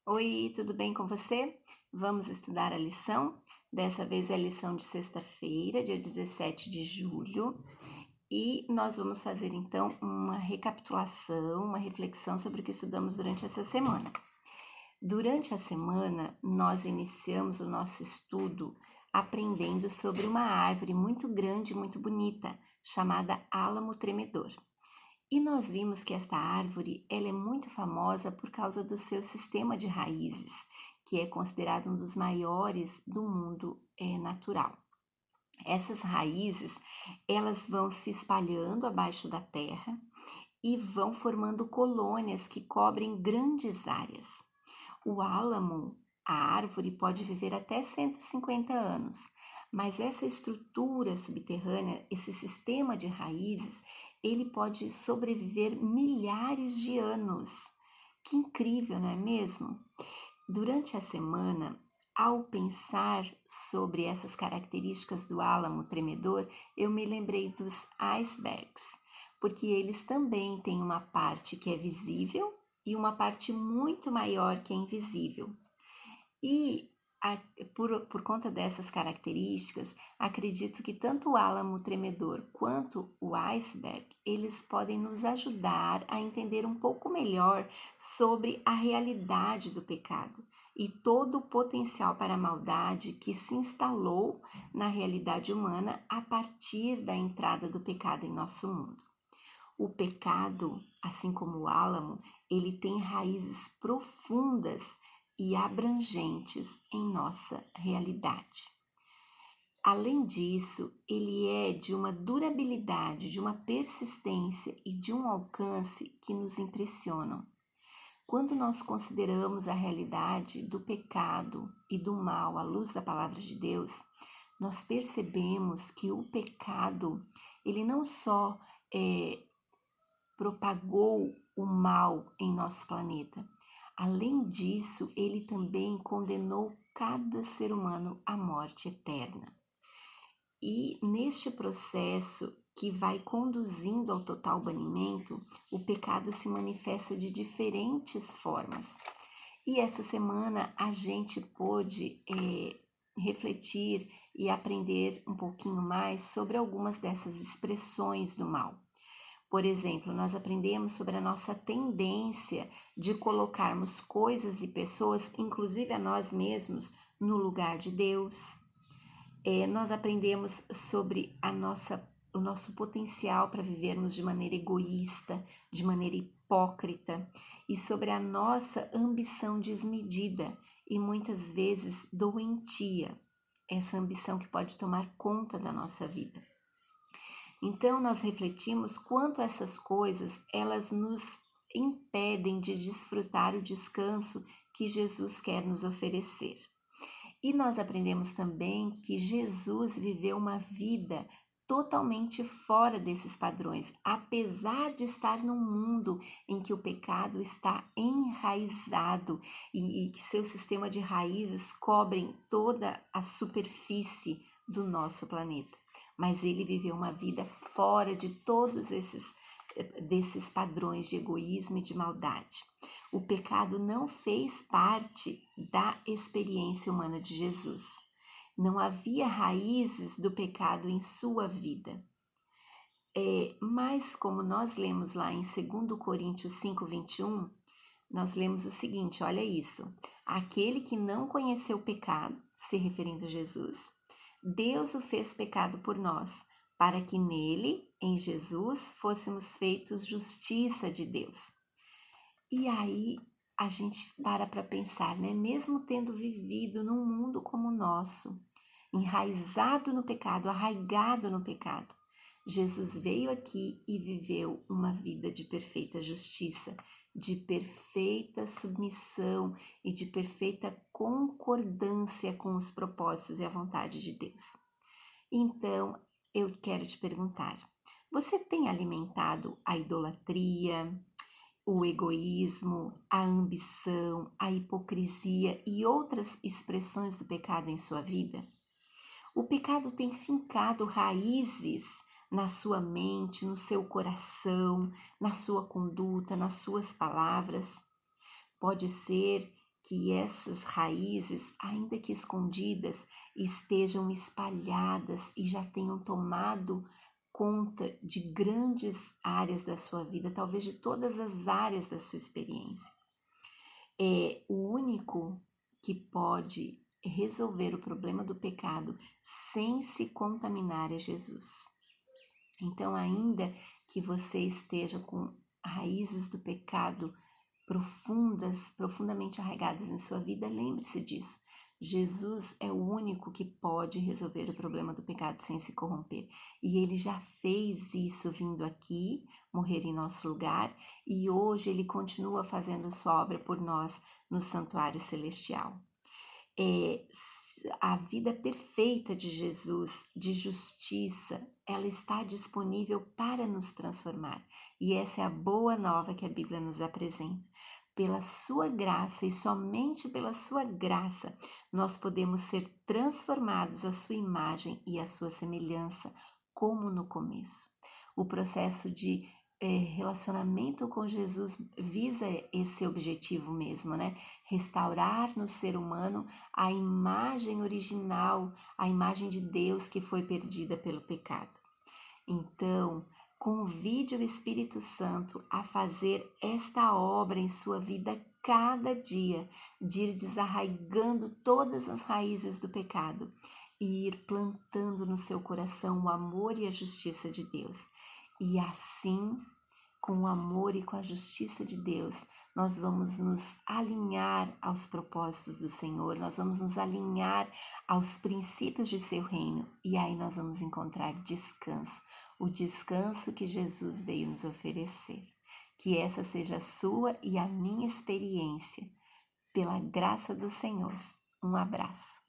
Oi, tudo bem com você? Vamos estudar a lição? Dessa vez é a lição de sexta-feira, dia 17 de julho, e nós vamos fazer então uma recapitulação, uma reflexão sobre o que estudamos durante essa semana. Durante a semana, nós iniciamos o nosso estudo aprendendo sobre uma árvore muito grande e muito bonita, chamada álamo tremedor. E nós vimos que esta árvore ela é muito famosa por causa do seu sistema de raízes, que é considerado um dos maiores do mundo natural. Essas raízes elas vão se espalhando abaixo da terra e vão formando colônias que cobrem grandes áreas. O álamo, a árvore, pode viver até 150 anos, mas essa estrutura subterrânea, esse sistema de raízes, ele pode sobreviver milhares de anos. Que incrível, não é mesmo? Durante a semana, ao pensar sobre essas características do álamo tremedor, eu me lembrei dos icebergs, porque eles também têm uma parte que é visível e uma parte muito maior que é invisível. E por conta dessas características, acredito que tanto o álamo tremedor quanto o iceberg, eles podem nos ajudar a entender um pouco melhor sobre a realidade do pecado e todo o potencial para a maldade que se instalou na realidade humana a partir da entrada do pecado em nosso mundo. O pecado, assim como o álamo, ele tem raízes profundas e abrangentes em nossa realidade. Além disso, ele é de uma durabilidade, de uma persistência e de um alcance que nos impressionam. Quando nós consideramos a realidade do pecado e do mal à luz da palavra de Deus, nós percebemos que o pecado, ele não só propagou o mal em nosso planeta. Além disso, ele também condenou cada ser humano à morte eterna. E neste processo que vai conduzindo ao total banimento, o pecado se manifesta de diferentes formas. E essa semana a gente pôde refletir e aprender um pouquinho mais sobre algumas dessas expressões do mal. Por exemplo, nós aprendemos sobre a nossa tendência de colocarmos coisas e pessoas, inclusive a nós mesmos, no lugar de Deus. Nós aprendemos sobre o nosso potencial para vivermos de maneira egoísta, de maneira hipócrita, e sobre a nossa ambição desmedida e muitas vezes doentia, essa ambição que pode tomar conta da nossa vida. Então nós refletimos quanto essas coisas elas nos impedem de desfrutar o descanso que Jesus quer nos oferecer. E nós aprendemos também que Jesus viveu uma vida totalmente fora desses padrões, apesar de estar num mundo em que o pecado está enraizado e que seu sistema de raízes cobrem toda a superfície do nosso planeta. Mas ele viveu uma vida fora de todos desses padrões de egoísmo e de maldade. O pecado não fez parte da experiência humana de Jesus. Não havia raízes do pecado em sua vida. Mas como nós lemos lá em 2 Coríntios 5:21, nós lemos o seguinte, olha isso. Aquele que não conheceu o pecado, se referindo a Jesus, Deus o fez pecado por nós, para que nele, em Jesus, fôssemos feitos justiça de Deus. E aí a gente para pensar, né? Mesmo tendo vivido num mundo como o nosso, enraizado no pecado, arraigado no pecado, Jesus veio aqui e viveu uma vida de perfeita justiça, de perfeita submissão e de perfeita concordância com os propósitos e a vontade de Deus. Então, eu quero te perguntar, você tem alimentado a idolatria, o egoísmo, a ambição, a hipocrisia e outras expressões do pecado em sua vida? O pecado tem fincado raízes na sua mente, no seu coração, na sua conduta, nas suas palavras. Pode ser que essas raízes, ainda que escondidas, estejam espalhadas e já tenham tomado conta de grandes áreas da sua vida, talvez de todas as áreas da sua experiência. O único que pode resolver o problema do pecado sem se contaminar é Jesus. Então, ainda que você esteja com raízes do pecado profundamente arraigadas em sua vida, lembre-se disso. Jesus é o único que pode resolver o problema do pecado sem se corromper. E ele já fez isso vindo aqui, morrer em nosso lugar, e hoje ele continua fazendo sua obra por nós no santuário celestial. A vida perfeita de Jesus, de justiça, ela está disponível para nos transformar. E essa é a boa nova que a Bíblia nos apresenta. Pela sua graça e somente pela sua graça, nós podemos ser transformados à sua imagem e à sua semelhança, como no começo. O processo de relacionamento com Jesus visa esse objetivo mesmo, né? Restaurar no ser humano a imagem original, a imagem de Deus que foi perdida pelo pecado. Então, convide o Espírito Santo a fazer esta obra em sua vida cada dia, de ir desarraigando todas as raízes do pecado e ir plantando no seu coração o amor e a justiça de Deus. E assim, com o amor e com a justiça de Deus, nós vamos nos alinhar aos propósitos do Senhor, nós vamos nos alinhar aos princípios de seu reino, e aí nós vamos encontrar descanso, o descanso que Jesus veio nos oferecer. Que essa seja a sua e a minha experiência, pela graça do Senhor. Um abraço.